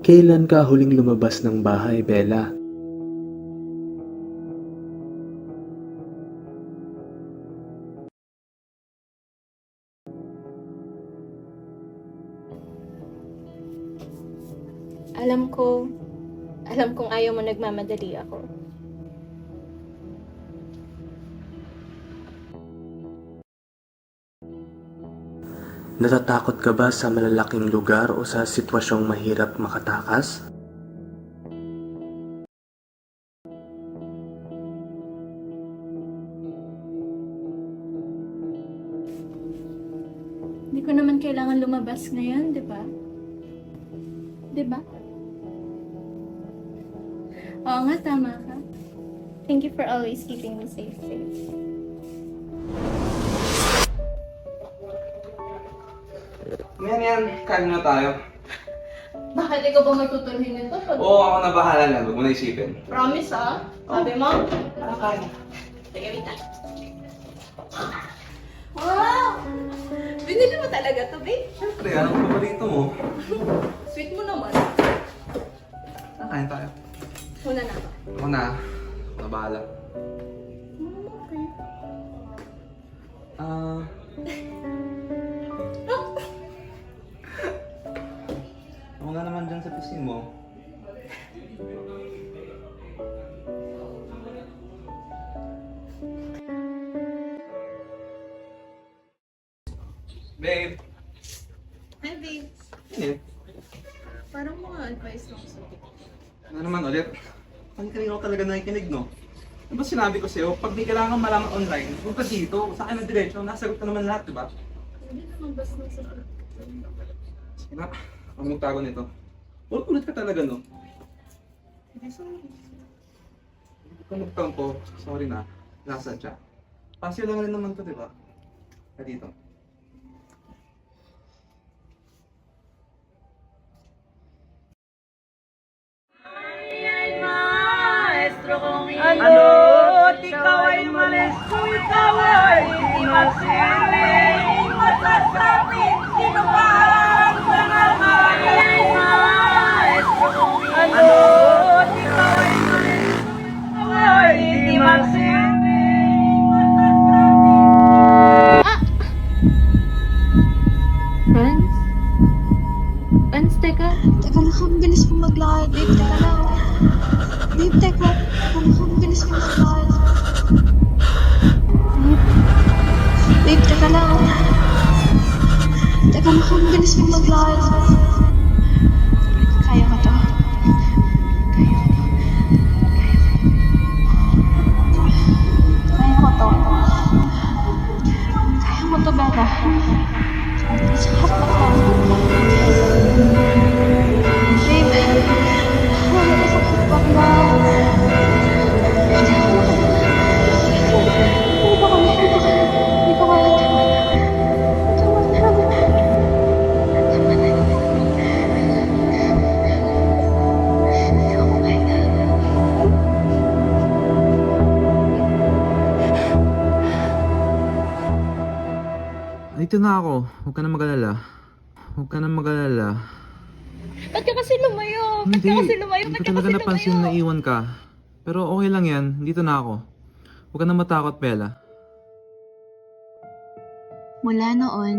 Kailan ka huling lumabas ng bahay, Bella? Alam kong ayaw mo nagmamadali ako. Natatakot ka ba sa malalaking lugar o sa sitwasyong mahirap makatakas? Hindi ko naman kailangan lumabas ngayon, di ba? Di ba? Oo nga, tama ka. Thank you for always keeping me safe. Yan, kain na tayo. Bakit ikaw ba magtutuloy nito? Oo, ako na bahala na. Huwag mo na isipin. Promise Sabi mo? Kain. Sige, wait lang. Wow! Binili mo talaga to, babe? Siyempre, anong paborito mo? Sweet mo naman. Kain tayo. Una na ba? Ako na. Ako na bahala. Okay. Ako nga naman dyan sa piscine mo. Babe! Hi, babe. Ano Parang mga advice lang sa'yo. Ano naman ulit? Kanina ko talaga nakikinig, no? Ano ba sinabi ko sa'yo? Pag may kailangan malaman online, huwag ka dito. Sa akin na diretso, nasagot ka naman lahat, di ba? Hindi naman basta sa Sige na, huwag mong tago nito. Ulit ka talaga, no? Hindi, sorry. Hindi ka magtampo. Sorry na. Nasadya. Pasyo lang rin naman to, di ba? Ka dito. Ano? Ikaw ay malis ko, ikaw ay hindi masiling masasabing sino pa ang nangangayon. Ano? Ikaw ay malis ko, ikaw ay hindi masiling masasabing. Franz? Franz, teka. Teka lang, ang bilis mo maglakad. Babe, teka lang. Babe, teka. Teka lang, ang bilis mo maglakad. Babe, teka lang. Teka lang, ang bilis mo maglakad. Kaya ko to. Kaya ko to. Kaya mo to, Bella. Sakap ako. Babe, wala ka sa kapag ba? Hindi ko kaya. Dito na ako. Huwag ka na mag-alala. Huwag ka na mag-alala. Ba't ka kasi lumayo? Ba't Hindi. ka kasi lumayo? Hindi Ba't ko ka talaga kasi napansin lumayo? na iwan ka. Pero okay lang yan. Dito na ako. Huwag ka na matakot, Bella. Mula noon,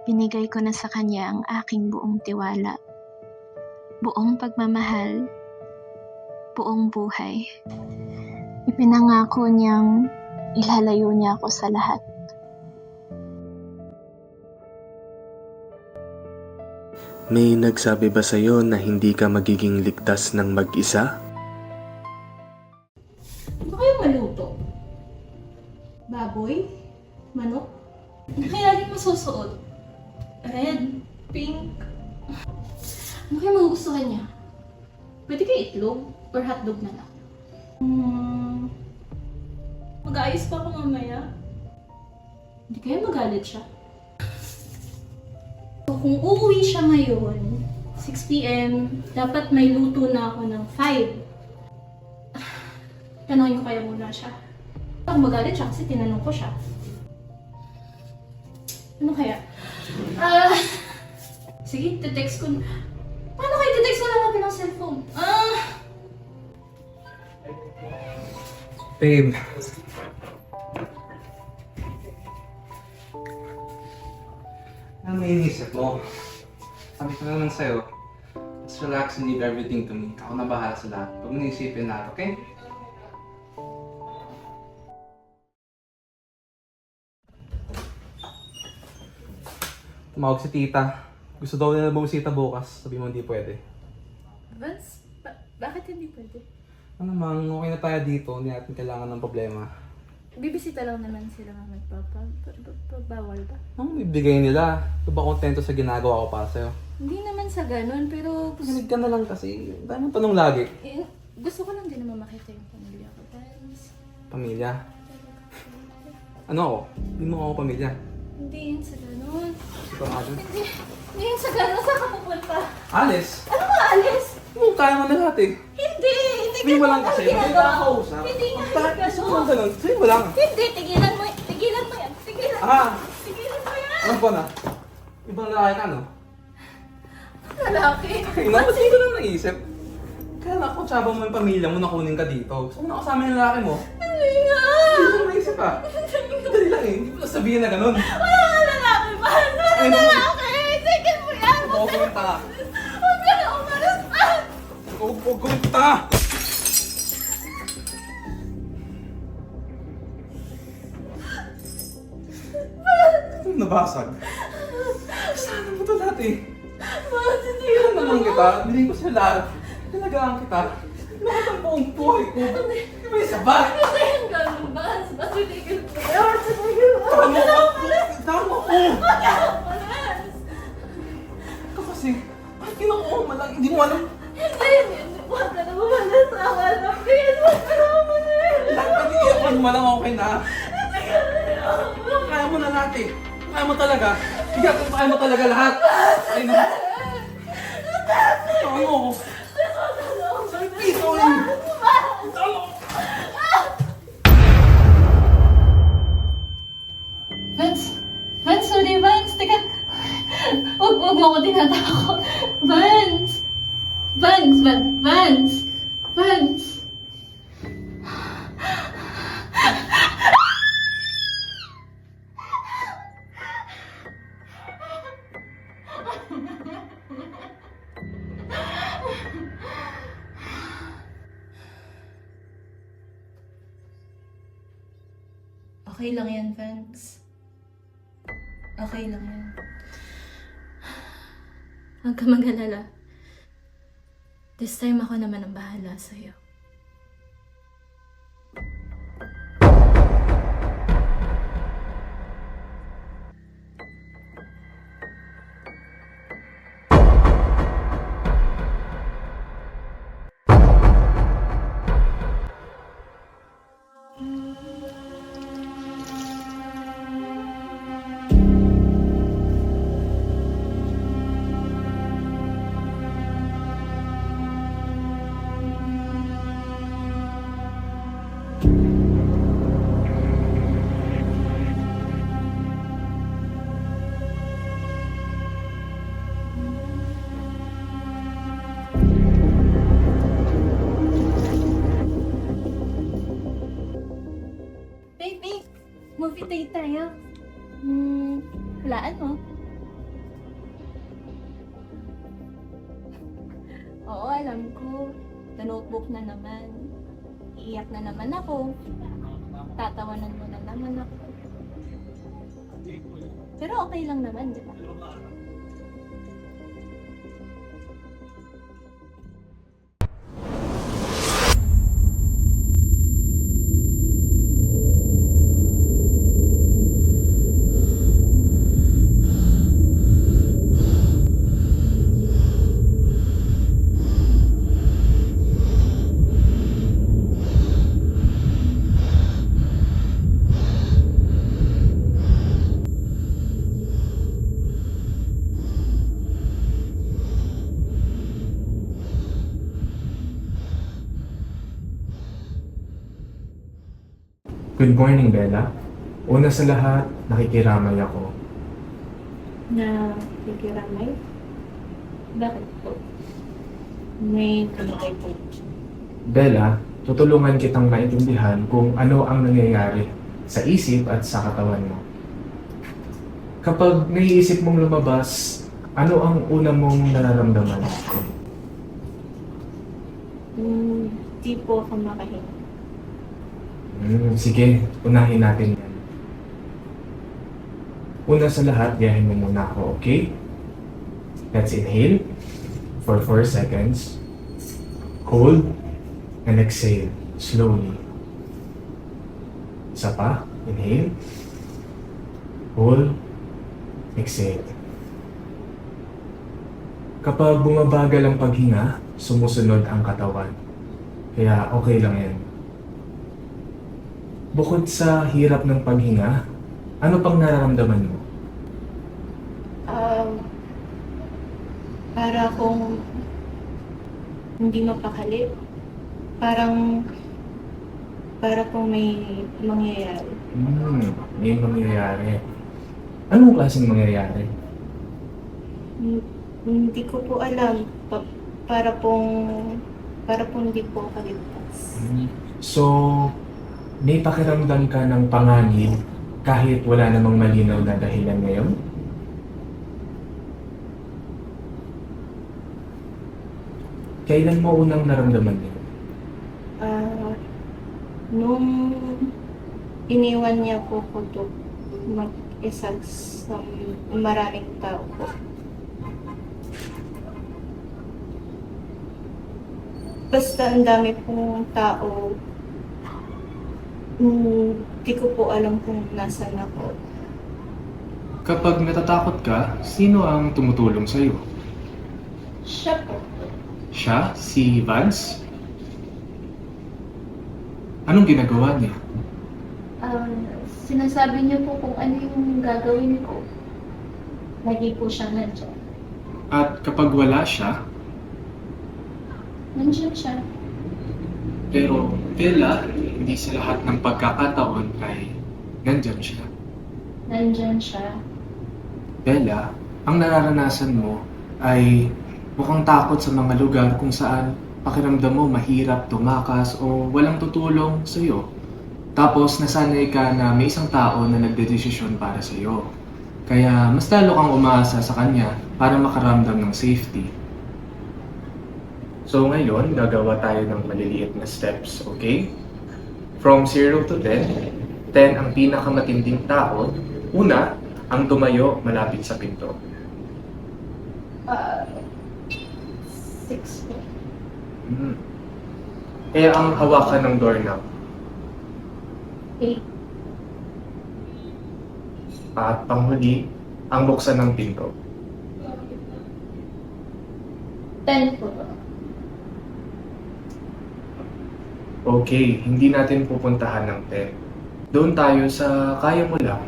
binigay ko na sa kanya ang aking buong tiwala, buong pagmamahal, buong buhay. Ipinangako niyang ilalayo niya ako sa lahat. May nagsabi ba sa'yo na hindi ka magiging ligtas ng mag-isa? Ano kayo maluto? Baboy? Manok? Ano kaya laging masusuot? Red? Pink? Ano kaya magugustuhan niya? Pwede kayo itlog? Or hotdog na lang? Mag-aayos pa ako mamaya. Hindi kaya magalit siya? So, kung uuwi siya ngayon, 6 p.m., dapat may luto na ako ng 5. Tanongin ko kaya muna siya. Kung magalit siya kasi tinanong ko siya. Ano kaya? Sige, te-text ko. Paano kayo te-text ko lang cellphone. Babe. Ano may inisip mo? Sabi ko naman sa'yo, let's relax and leave everything to me. Ako na bahala sa lahat. Huwag mo naisipin lahat, okay? Tumawag si tita. Gusto daw nila bumisita bukas. Sabi mo hindi pwede. Vance, bakit hindi pwede? Ano namang, okay na tayo dito. Hindi natin kailangan ng problema. Bibisita lang naman sila mama at papa. Bawal ba? Ano bibigay nila? Ito ba kontento sa ginagawa ko para sa'yo? Hindi naman sa ganun, pero Makinig ka na lang kasi. Dahil mong tanong lagi. gusto ko lang din naman makita yung pamilya ko. Vance. Pamilya? Ano ako? Hindi mo ako pamilya. Hindi yun sa ganun. Sigurado. Hindi yun sa ganun. Saan ka pupunta? Alis! Ano ka, Alice? Kaya mo na lahat eh. Hindi Sabihin mo lang kasi. Hindi ginagawa. ka kausap. Hindi nga Bakit gusto mo lang ginagawa. ganun? Sabihin mo lang. Hindi, tigilan mo yan. Tigilan mo yan. Ah! Tigilan mo yan. Ano ba na? Ibang lalaki ka, no? Lalaki. Ay, naman hindi ko lang naisip. Kaya na kung tsaba mo yung pamilya mo, nakunin ka dito. Gusto mo nakasama yung lalaki mo? Hindi nga. Hindi ko lang naisip ah. Dali lang eh. Hindi ko lang sabihin na ganun. Wala ka lalaki ba? Wala Ay, lalaki. Tigil mo yan. Huwag ko yung tanga. Huwag ka na umalas pa. Huwag ko yung tanga. Nabasag. Sana mo ito lahat eh. Bakit hindi ka Ano naman kita? Bilhin ko siya lahat. Talagaan kita. Lahat ang buong buhay ko. Hindi mo isa ba? Hindi yung ganun ba? Ba't titigil mo yan? Titigil mo. Tama ko! Tama ko! Huwag ka na umalas. Ito kasi, bakit kinukuha mo lang? Hindi mo alam. Hindi. Huwag ka na umalas. Awa na. Please, huwag ka na umalas. Lahat ng iiyakan mo lang okay na. Kaya mo na lahat eh. Kaya mo talaga. Higat kung kaya mo talaga lahat. Ay na. Tama ko. Sabi piso yun. Tama ko. Vance! Vance, sorry, Vance! Teka! Huwag mo ako tinatakot! Vance! Vance! Vance! Vance! Okay lang yan, Vance. Okay lang yan. Huwag ka mag-alala. This time ako naman ang bahala sa'yo. Baby, movie date tayo. Hulaan mo. Oo, alam ko. The Notebook na naman. Iiyak na naman ako. Tatawanan mo na naman ako. Pero okay lang naman, di ba? Good morning, Bella. Una sa lahat, nakikiramay ako. Na nakikiramay? Bakit po? May tumagay po. Bella, tutulungan kitang maintindihan kung ano ang nangyayari sa isip at sa katawan mo. Kapag naiisip mong lumabas, ano ang una mong nararamdaman? Di po ako makahinga. Sige, unahin natin yan. Una sa lahat, gayahin mo muna ako, okay? Let's inhale for 4 seconds. Hold and exhale slowly. Isa pa, inhale. Hold, exhale. Kapag bumabagal ang paghinga, sumusunod ang katawan. Kaya okay lang yan. Bukod sa hirap ng paghinga, ano pang nararamdaman mo? Para akong hindi mapakali. Para kung may mangyayari. May mangyayari. Anong klaseng mangyayari? Hindi ko po alam. Para pong hindi po kaligtas. So, may pakiramdam ka ng panganib kahit wala namang malinaw na dahilan ngayon? Kailan mo unang naramdaman yun? Nung iniwan niya po ko to mag-isa sa maraming tao po. Basta ang dami pong tao, hindi ko po alam kung nasaan ako. Kapag natatakot ka, sino ang tumutulong sa'yo? Siya po. Siya? Si Vance? Anong ginagawa niya? Sinasabi niya po kung ano yung gagawin ko. Lagi po siyang nandiyan. At kapag wala siya, Nandiyan siya. pero Bella, hindi sa lahat ng pagkakataon ay nandyan siya. Nandiyan siya. Bella, ang nararanasan mo ay mukhang takot sa mga lugar kung saan pakiramdam mo mahirap tumakas o walang tutulong sa'yo. Tapos nasanay ka na may isang tao na nagdedesisyon para sa'yo. Kaya mas lalo kang umaasa sa kanya para makaramdam ng safety. So ngayon, gagawa tayo ng maliliit na steps, okay? From 0 to 10, 10 ang pinakamatinding tao. Una, ang tumayo malapit sa pinto. 6 po. Kaya ang hawakan ng doorknob. 8. At panghuli, ang buksan ng pinto. 10 po. Okay, hindi natin pupuntahan ng 10. Doon tayo sa kaya mo lang.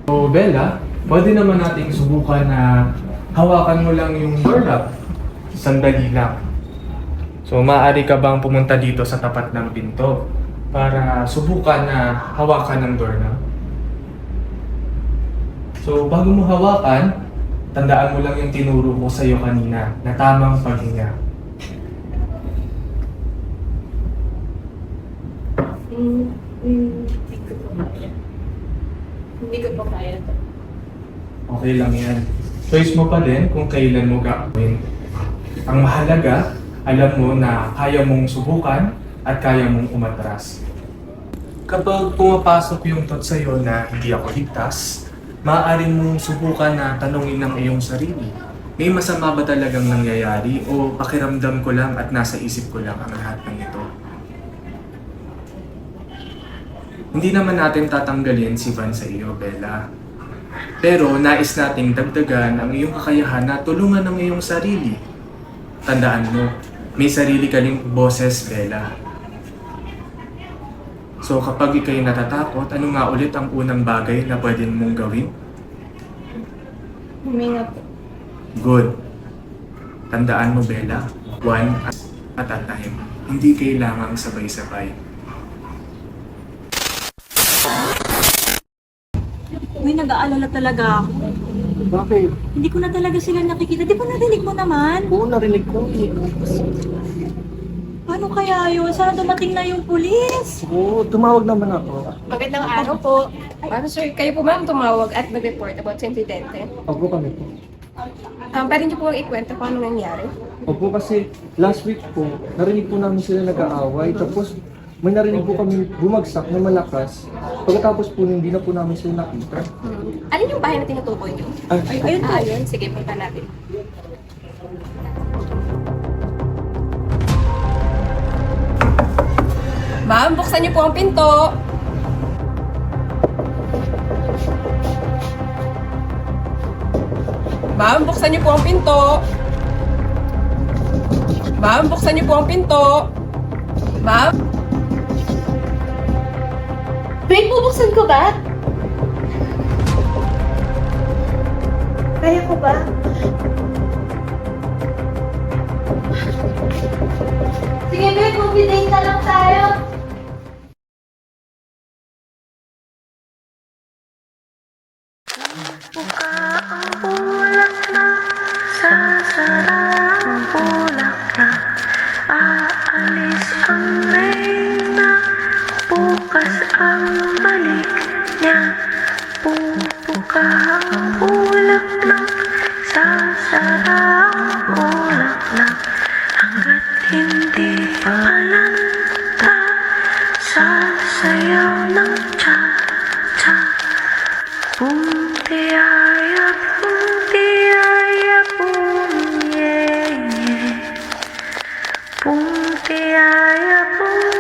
So Bella, pwede naman nating subukan na hawakan mo lang yung doorknob. Sandali lang. So maaari ka bang pumunta dito sa tapat ng pinto para subukan na hawakan ng doorknob? So bago mo hawakan, tandaan mo lang yung tinuro ko sa'yo kanina na tamang paghinga. Hindi ko po kaya. Hindi ko po kaya to. Okay lang yan. Choice mo pa din kung kailan mo gagawin. Ang mahalaga, alam mo na kaya mong subukan at kaya mong umatras. Kapag pumapasok yung thought sa'yo na hindi ako ligtas, maaari mong subukan na tanungin ng iyong sarili. May masama ba talagang nangyayari o pakiramdam ko lang at nasa isip ko lang ang lahat ng ito? Hindi naman natin tatanggalin si Van sa iyo, Bella. Pero nais nating dagdagan ang iyong kakayahan na tulungan ng iyong sarili. Tandaan mo, may sarili ka ring boses, Bella. So kapag ikaw'y natatakot, ano nga ulit ang unang bagay na pwede mong gawin? Huminga po. Good. Tandaan mo, Bella, one at a time. Hindi kailangang sabay-sabay. Uy, nag-aalala talaga ako. Bakit? Hindi ko na talaga sila nakikita. Di ba narinig mo naman? Oo, narinig ko eh. Paano kaya yun? Sana dumating na yung pulis. Oo, tumawag naman ako. Magandang araw po. Sir, kayo po ma'am tumawag at nag-report about sa insidente. Opo kami po. Pwede niyo po ikwento kung ano nangyari? Opo kasi last week po, narinig po namin sila nag-aaway. Tapos may narinig po kami bumagsak na malakas. Pagkatapos po, hindi na po namin sila nakita. Alin yung bahay na tinutukoy niyo? Ayun po. Ayun, sige, punta natin. Ma'am, buksan niyo po ang pinto. Ma'am, buksan niyo po ang pinto. Ma'am, buksan niyo po ang pinto. Ma'am? Wait, bubuksan ko ba? Kaya ko ba? Sige, babe, movie date na lang tayo. Aalis ang reyna, bukas ang balik niya. Pupuka ang bulaklak, sasara ang bulaklak. Hanggat hindi palanta, sasayaw ng cha-cha. Bumtiyaya, bumtiyaya, bumyeye. Bumtiyaya, bumyeye.